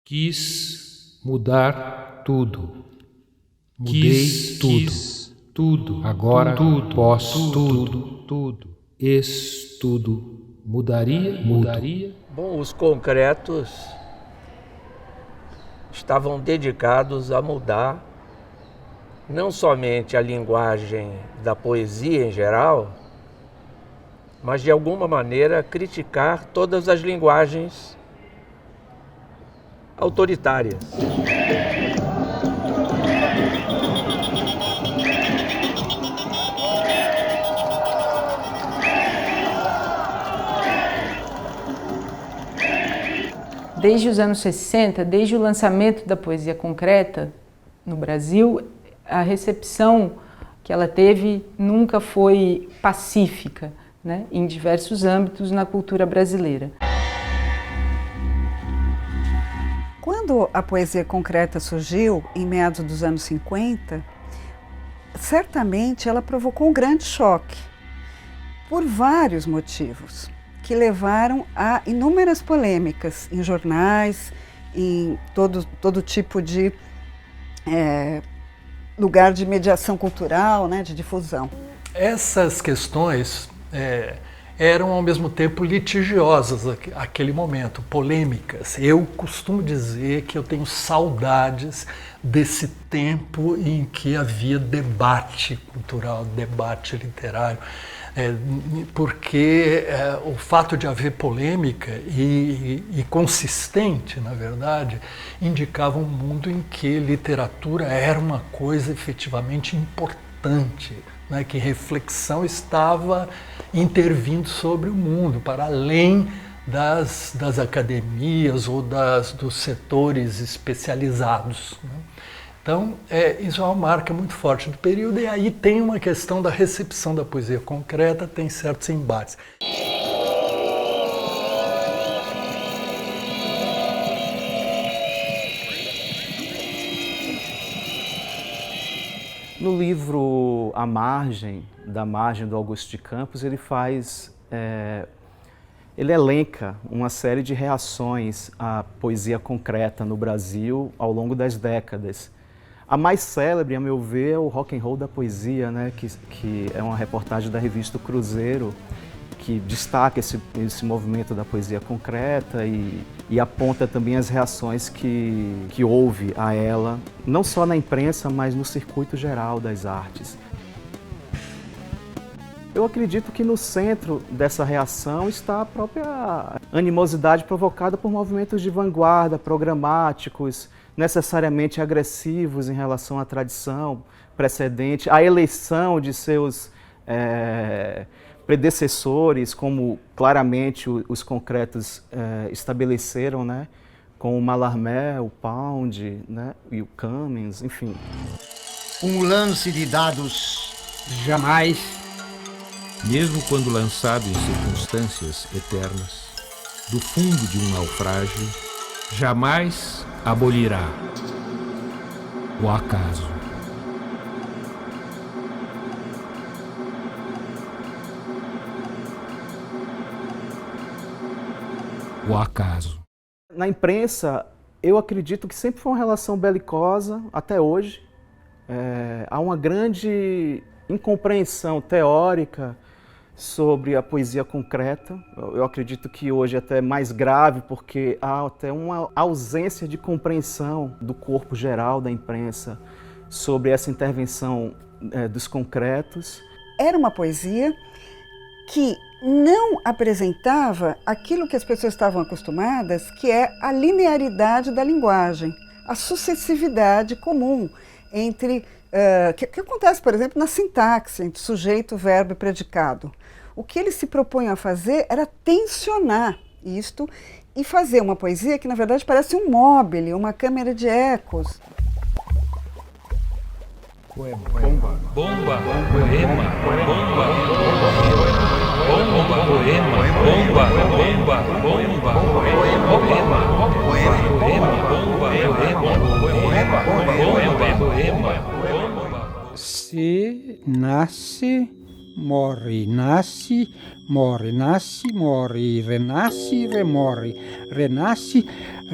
Quis mudar tudo. Mudei tudo. Agora posso tudo. Tudo. Mudaria. Bom, os concretos estavam dedicados a mudar não somente a linguagem da poesia em geral, mas de alguma maneira criticar todas as linguagens autoritárias. Desde os anos 60, desde o lançamento da poesia concreta no Brasil, a recepção que ela teve nunca foi pacífica, né, em diversos âmbitos na cultura brasileira. Quando a poesia concreta surgiu, em meados dos anos 50, certamente ela provocou um grande choque, por vários motivos, que levaram a inúmeras polêmicas em jornais, em todo tipo de lugar de mediação cultural, né, de difusão. Essas questões eram ao mesmo tempo litigiosas naquele momento, polêmicas. Eu costumo dizer que eu tenho saudades desse tempo em que havia debate cultural, debate literário, porque o fato de haver polêmica e consistente, na verdade, indicava um mundo em que literatura era uma coisa efetivamente importante, né, que reflexão estava intervindo sobre o mundo, para além das academias ou dos setores especializados, né? Então, isso é uma marca muito forte do período, e aí tem uma questão da recepção da poesia concreta, tem certos embates. No livro A Margem, da Margem do Augusto de Campos, ele elenca uma série de reações à poesia concreta no Brasil ao longo das décadas. A mais célebre, a meu ver, é o Rock and Roll da Poesia, né, que é uma reportagem da revista Cruzeiro, que destaca esse movimento da poesia concreta e aponta também as reações que houve a ela, não só na imprensa, mas no circuito geral das artes. Eu acredito que no centro dessa reação está a própria animosidade provocada por movimentos de vanguarda, programáticos, necessariamente agressivos em relação à tradição precedente, à eleição de seus predecessores, como claramente os concretos estabeleceram, né, com o Mallarmé, o Pound, né, e o Cummings, enfim. Um lance de dados jamais, Mesmo quando lançado em circunstâncias eternas, do fundo de um naufrágio, jamais abolirá o acaso. O acaso. Na imprensa, eu acredito que sempre foi uma relação belicosa, até hoje. Há uma grande incompreensão teórica sobre a poesia concreta. Eu acredito que hoje é até mais grave, porque há até uma ausência de compreensão do corpo geral da imprensa sobre essa intervenção dos concretos. Era uma poesia que não apresentava aquilo que as pessoas estavam acostumadas, que é a linearidade da linguagem, a sucessividade comum entre que acontece, por exemplo, na sintaxe, entre sujeito, verbo e predicado. O que ele se propunha a fazer era tensionar isto e fazer uma poesia que, na verdade, parece um mobile, uma câmera de ecos. Poema. Bomba. Poema. Bomba. Bomba. Poema. Bomba. nasce, morre, nasce, morre, nasce, morre, renasce, remorre, renasce,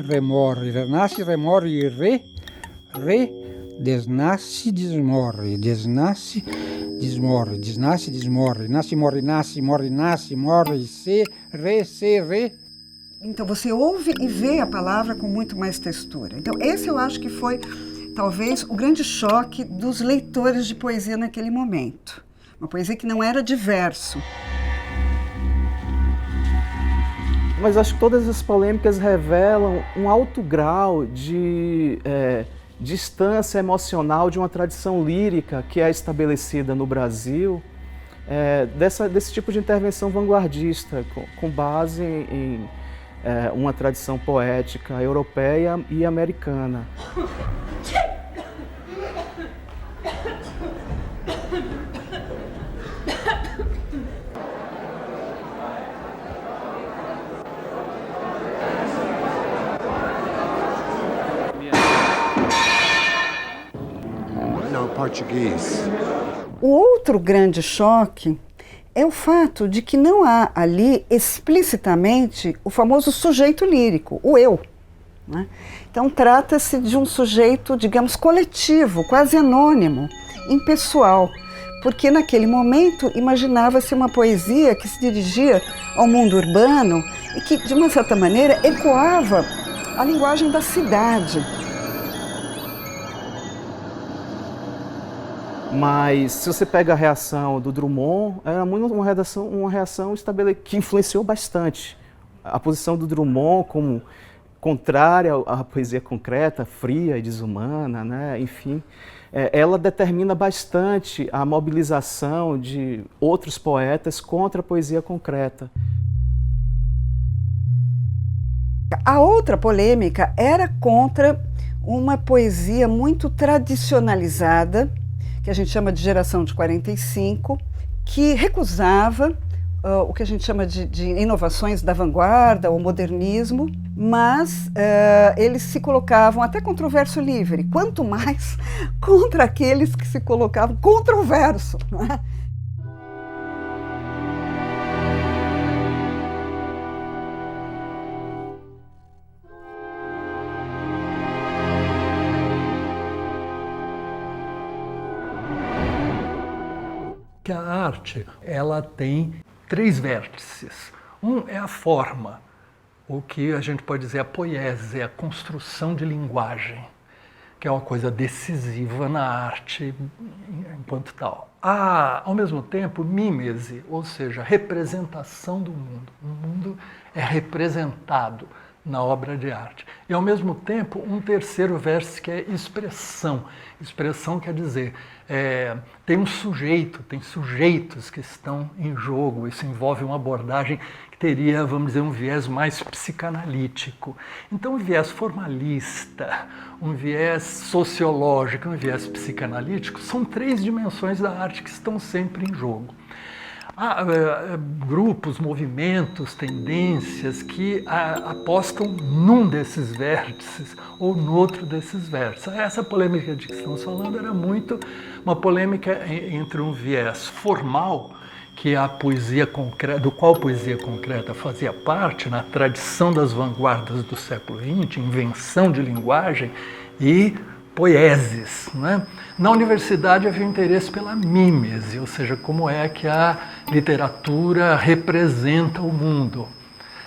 remorre, renasce, remorre, desnasce, desmorre, desnasce, desmorre, desnasce, desmorre, nasce, morre, nasce, morre, nasce, morre, se, re. Então você ouve e vê a palavra com muito mais textura. Então esse eu acho que foi talvez o grande choque dos leitores de poesia naquele momento. Uma poesia que não era de verso. Mas acho que todas as polêmicas revelam um alto grau de distância emocional de uma tradição lírica que é estabelecida no Brasil, desse tipo de intervenção vanguardista, com base em uma tradição poética europeia e americana. Português. O outro grande choque é o fato de que não há ali explicitamente o famoso sujeito lírico, o eu, né? Então trata-se de um sujeito, digamos, coletivo, quase anônimo, impessoal, porque naquele momento imaginava-se uma poesia que se dirigia ao mundo urbano e que, de uma certa maneira, ecoava a linguagem da cidade. Mas se você pega a reação do Drummond, era muito uma reação que influenciou bastante. A posição do Drummond como contrária à poesia concreta, fria e desumana, né? Enfim, ela determina bastante a mobilização de outros poetas contra a poesia concreta. A outra polêmica era contra uma poesia muito tradicionalizada, que a gente chama de geração de 45, que recusava o que a gente chama de inovações da vanguarda, ou modernismo, mas eles se colocavam até contra o verso livre, quanto mais contra aqueles que se colocavam contra o verso, não é? Que a arte, ela tem 3 vértices. Um é a forma, o que a gente pode dizer a poiesia, a construção de linguagem, que é uma coisa decisiva na arte enquanto tal. Ao mesmo tempo, mímese, ou seja, representação do mundo. O mundo é representado na obra de arte. E, ao mesmo tempo, um terceiro vértice que é expressão. Expressão quer dizer, tem um sujeito, tem sujeitos que estão em jogo. Isso envolve uma abordagem que teria, vamos dizer, um viés mais psicanalítico. Então, um viés formalista, um viés sociológico, um viés psicanalítico, são 3 dimensões da arte que estão sempre em jogo. Há grupos, movimentos, tendências que apostam num desses vértices ou no outro desses vértices. Essa polêmica de que estamos falando era muito uma polêmica entre um viés formal, que é a poesia concreta, do qual a poesia concreta fazia parte, na tradição das vanguardas do século XX, invenção de linguagem, e poieses, né? Na universidade havia interesse pela mímese, ou seja, como é que a literatura representa o mundo,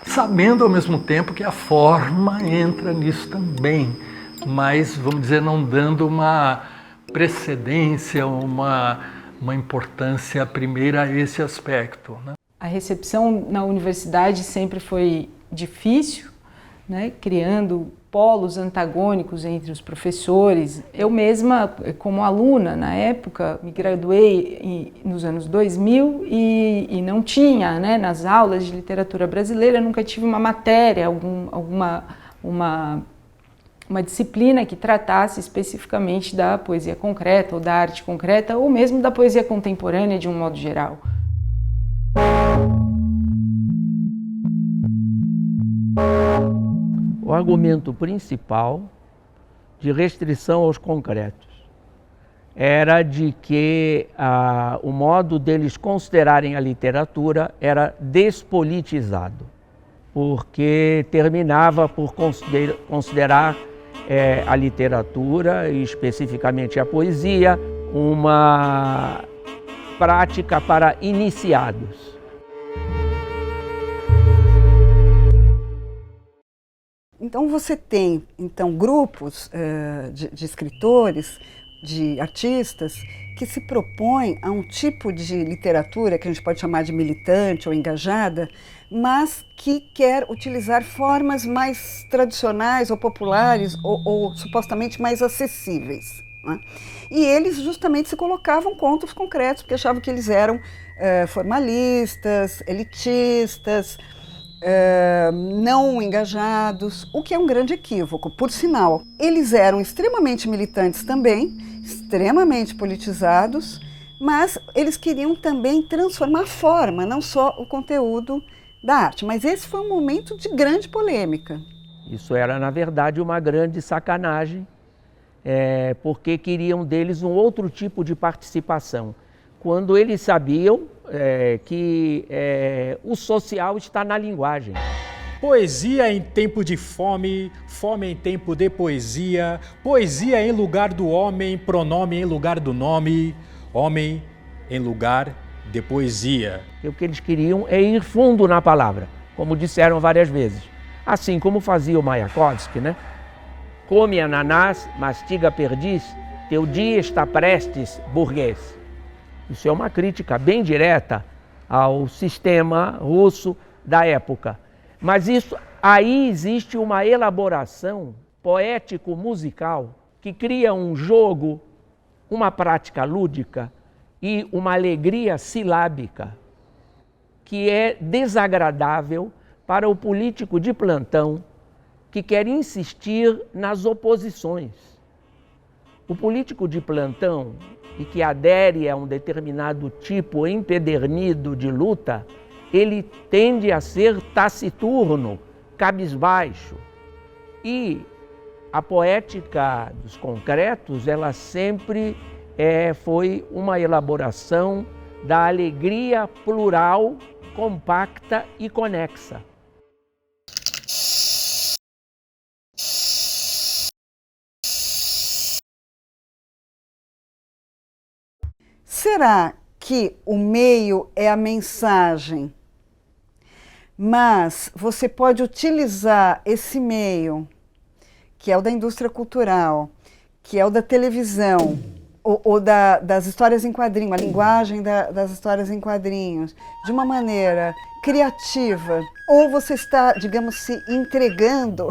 sabendo ao mesmo tempo que a forma entra nisso também, mas, vamos dizer, não dando uma precedência, uma importância primeira a esse aspecto, né? A recepção na universidade sempre foi difícil, né? Criando polos antagônicos entre os professores. Eu mesma, como aluna, na época, me graduei nos anos 2000 e não tinha, né, nas aulas de literatura brasileira, nunca tive uma matéria, uma disciplina que tratasse especificamente da poesia concreta, ou da arte concreta, ou mesmo da poesia contemporânea de um modo geral. O argumento principal de restrição aos concretos era de que o modo deles considerarem a literatura era despolitizado, porque terminava por considerar a literatura, e especificamente a poesia, uma prática para iniciados. Então você tem grupos de escritores, de artistas, que se propõem a um tipo de literatura que a gente pode chamar de militante ou engajada, mas que quer utilizar formas mais tradicionais ou populares ou supostamente mais acessíveis, né? E eles justamente se colocavam contra os concretos, porque achavam que eles eram formalistas, elitistas, não engajados, o que é um grande equívoco. Por sinal, eles eram extremamente militantes também, extremamente politizados, mas eles queriam também transformar a forma, não só o conteúdo da arte. Mas esse foi um momento de grande polêmica. Isso era, na verdade, uma grande sacanagem, porque queriam deles um outro tipo de participação, quando eles sabiam que o social está na linguagem. Poesia em tempo de fome, fome em tempo de poesia, poesia em lugar do homem, pronome em lugar do nome, homem em lugar de poesia. E o que eles queriam é ir fundo na palavra, como disseram várias vezes. Assim como fazia o Mayakovsky, né? Come ananás, mastiga perdiz, teu dia está prestes, burguês. Isso é uma crítica bem direta ao sistema russo da época. Mas aí existe uma elaboração poético-musical que cria um jogo, uma prática lúdica e uma alegria silábica que é desagradável para o político de plantão que quer insistir nas oposições. O político de plantão e que adere a um determinado tipo empedernido de luta, ele tende a ser taciturno, cabisbaixo. E a poética dos concretos, ela sempre foi uma elaboração da alegria plural, compacta e conexa. Será que o meio é a mensagem, mas você pode utilizar esse meio, que é o da indústria cultural, que é o da televisão, ou das histórias em quadrinho, a linguagem das histórias em quadrinhos, de uma maneira criativa, ou você está, digamos, se entregando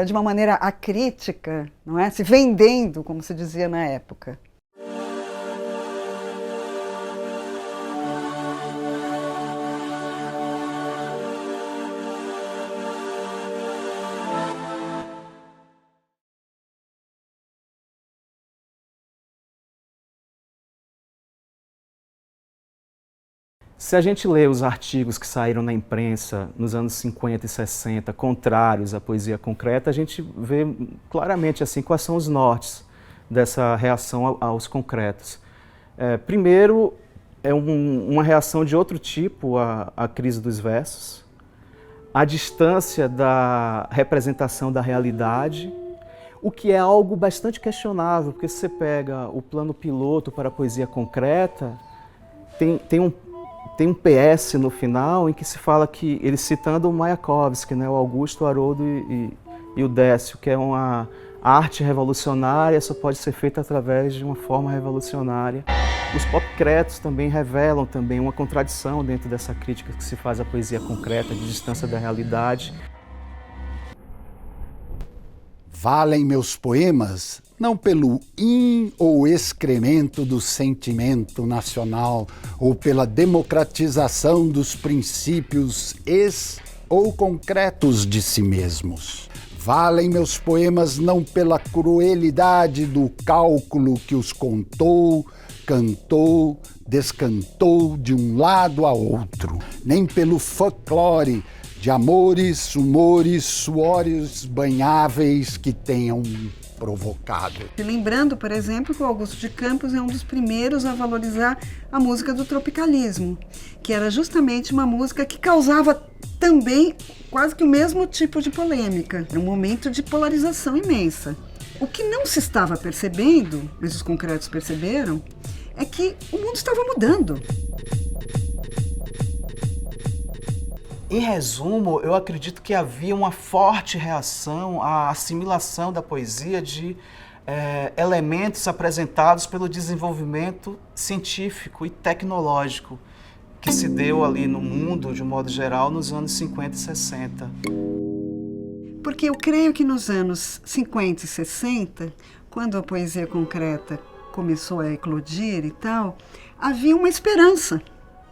de uma maneira acrítica, não é? Se vendendo, como se dizia na época. Se a gente lê os artigos que saíram na imprensa nos anos 50 e 60, contrários à poesia concreta, a gente vê claramente assim, quais são os nortes dessa reação aos concretos. Primeiro, é uma reação de outro tipo à crise dos versos, a distância da representação da realidade, o que é algo bastante questionável, porque se você pega o plano piloto para a poesia concreta, tem um PS no final em que se fala que, ele citando o Mayakovsky, né, o Augusto, o Haroldo e o Décio, que é uma arte revolucionária, só pode ser feita através de uma forma revolucionária. Os concretos também revelam também uma contradição dentro dessa crítica que se faz à poesia concreta, de distância da realidade. Valem meus poemas não pelo ou excremento do sentimento nacional ou pela democratização dos princípios ou concretos de si mesmos. Valem meus poemas não pela crueldade do cálculo que os contou, cantou, descantou de um lado a outro, nem pelo folclore de amores, humores, suores banháveis que tenham provocado. E lembrando, por exemplo, que o Augusto de Campos é um dos primeiros a valorizar a música do tropicalismo, que era justamente uma música que causava também quase que o mesmo tipo de polêmica. Era um momento de polarização imensa. O que não se estava percebendo, mas os concretos perceberam, é que o mundo estava mudando. Em resumo, eu acredito que havia uma forte reação à assimilação da poesia de elementos apresentados pelo desenvolvimento científico e tecnológico que se deu ali no mundo, de um modo geral, nos anos 50 e 60. Porque eu creio que nos anos 50 e 60, quando a poesia concreta começou a eclodir e tal, havia uma esperança,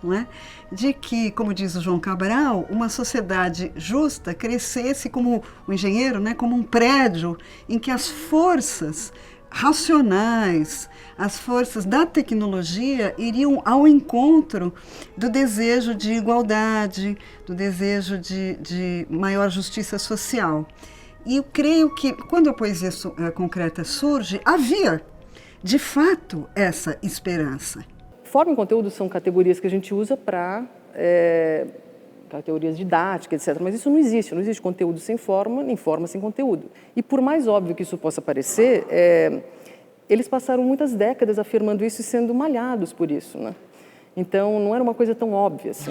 não é? De que, como diz o João Cabral, uma sociedade justa crescesse como o engenheiro, né? Como um prédio em que as forças racionais, as forças da tecnologia iriam ao encontro do desejo de igualdade, do desejo de maior justiça social. E eu creio que quando a poesia concreta surge, havia, de fato, essa esperança. Forma e conteúdo são categorias que a gente usa para categorias didáticas, etc. Mas isso não existe conteúdo sem forma, nem forma sem conteúdo. E por mais óbvio que isso possa parecer, eles passaram muitas décadas afirmando isso e sendo malhados por isso, né? Então não era uma coisa tão óbvia assim.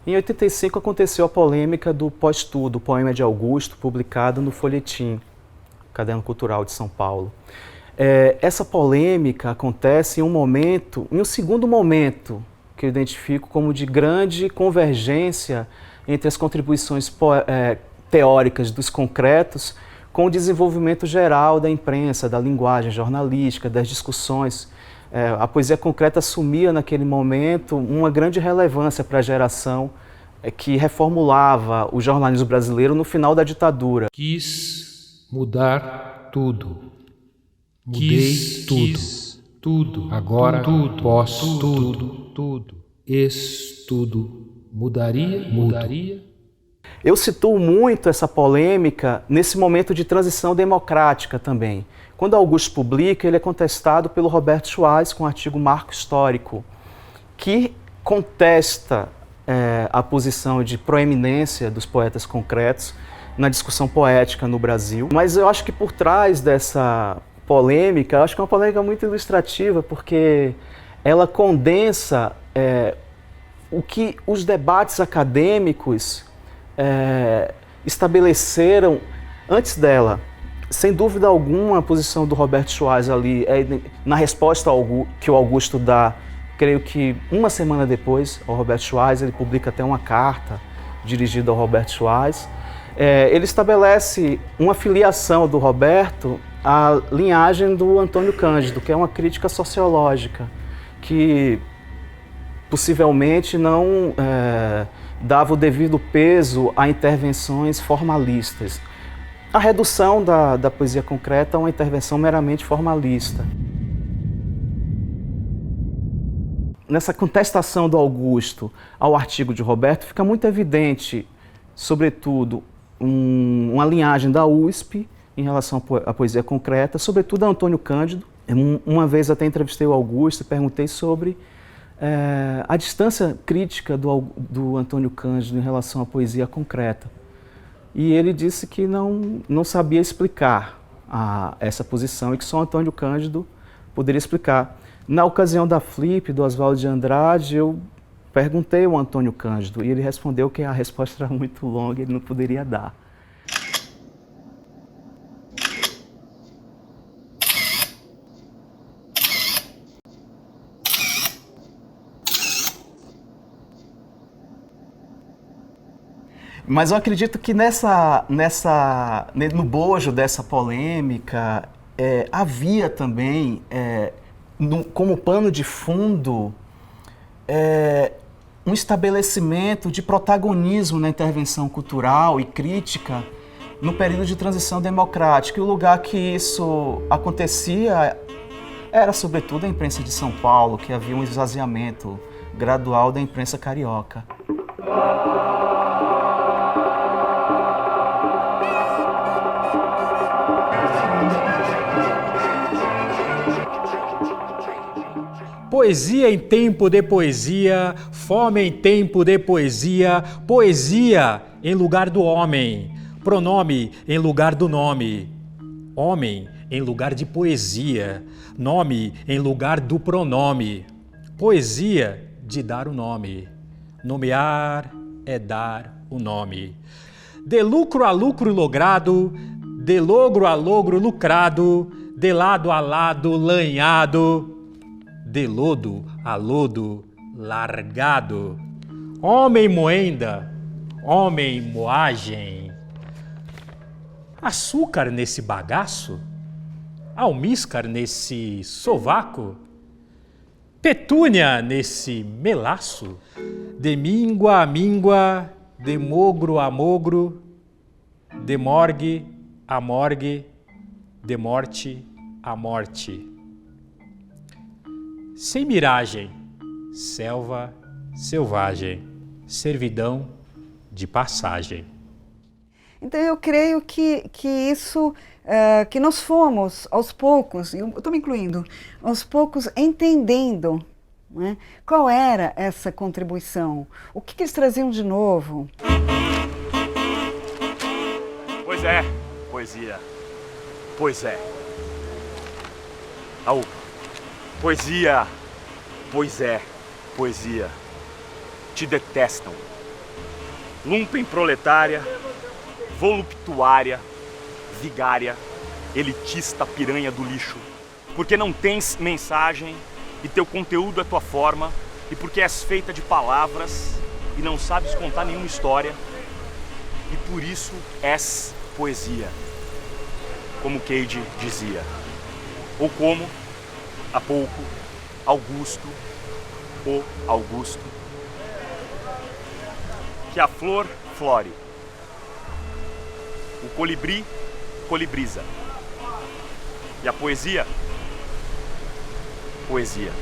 Em 85 aconteceu a polêmica do Pós-Tudo, poema de Augusto, publicado no Folhetim, Caderno Cultural de São Paulo. Essa polêmica acontece em um segundo momento, que eu identifico como de grande convergência entre as contribuições teóricas dos concretos com o desenvolvimento geral da imprensa, da linguagem jornalística, das discussões. A poesia concreta assumia naquele momento uma grande relevância para a geração que reformulava o jornalismo brasileiro no final da ditadura. Quis mudar tudo. Mudei tudo. Agora tudo. Posso tudo. Tudo. Mudaria. Eu situo muito essa polêmica nesse momento de transição democrática também. Quando Augusto publica, ele é contestado pelo Roberto Schwarz com o artigo Marco Histórico, que contesta a posição de proeminência dos poetas concretos na discussão poética no Brasil. Mas eu acho que por trás dessa polêmica, eu acho que é uma polêmica muito ilustrativa, porque ela condensa o que os debates acadêmicos estabeleceram antes dela. Sem dúvida alguma, a posição do Roberto Schwarz ali, na resposta que o Augusto dá, creio que uma semana depois, ao Roberto Schwarz, ele publica até uma carta dirigida ao Roberto Schwarz. Ele estabelece uma filiação do Roberto à linhagem do Antônio Cândido, que é uma crítica sociológica, que possivelmente não dava o devido peso a intervenções formalistas. A redução da poesia concreta a uma intervenção meramente formalista. Nessa contestação do Augusto ao artigo de Roberto, fica muito evidente, sobretudo, uma linhagem da USP em relação à poesia concreta, sobretudo a Antônio Cândido. Uma vez até entrevistei o Augusto e perguntei sobre a distância crítica do Antônio Cândido em relação à poesia concreta. E ele disse que não sabia explicar essa posição e que só Antônio Cândido poderia explicar. Na ocasião da Flip, do Oswaldo de Andrade, eu perguntei ao Antônio Cândido e ele respondeu que a resposta era muito longa e ele não poderia dar. Mas eu acredito que no bojo dessa polêmica havia também, como pano de fundo, um estabelecimento de protagonismo na intervenção cultural e crítica no período de transição democrática. E o lugar que isso acontecia era, sobretudo, a imprensa de São Paulo, que havia um esvaziamento gradual da imprensa carioca. Poesia em tempo de poesia, fome em tempo de poesia, poesia em lugar do homem, pronome em lugar do nome, homem em lugar de poesia, nome em lugar do pronome, poesia de dar o nome, nomear é dar o nome. De lucro a lucro logrado, de logro a logro lucrado, de lado a lado lanhado, de lodo a lodo largado. Homem moenda, homem moagem. Açúcar nesse bagaço? Almíscar nesse sovaco? Petúnia nesse melaço? De míngua a míngua, de mogro a mogro, de morgue a morgue, de morte a morte. Sem miragem, selva selvagem, servidão de passagem. Então eu creio que isso, que nós fomos aos poucos, eu estou me incluindo, aos poucos entendendo, né, qual era essa contribuição, o que eles traziam de novo. Pois é, poesia. Pois é. Au. Poesia. Pois é, poesia. Te detestam. Lumpen proletária, voluptuária, vigária, elitista piranha do lixo. Porque não tens mensagem e teu conteúdo é tua forma, e porque és feita de palavras e não sabes contar nenhuma história, e por isso és poesia, como Cade dizia, ou como, há pouco, Augusto, o Augusto, que a flor flore, o colibri colibriza, e a poesia, poesia.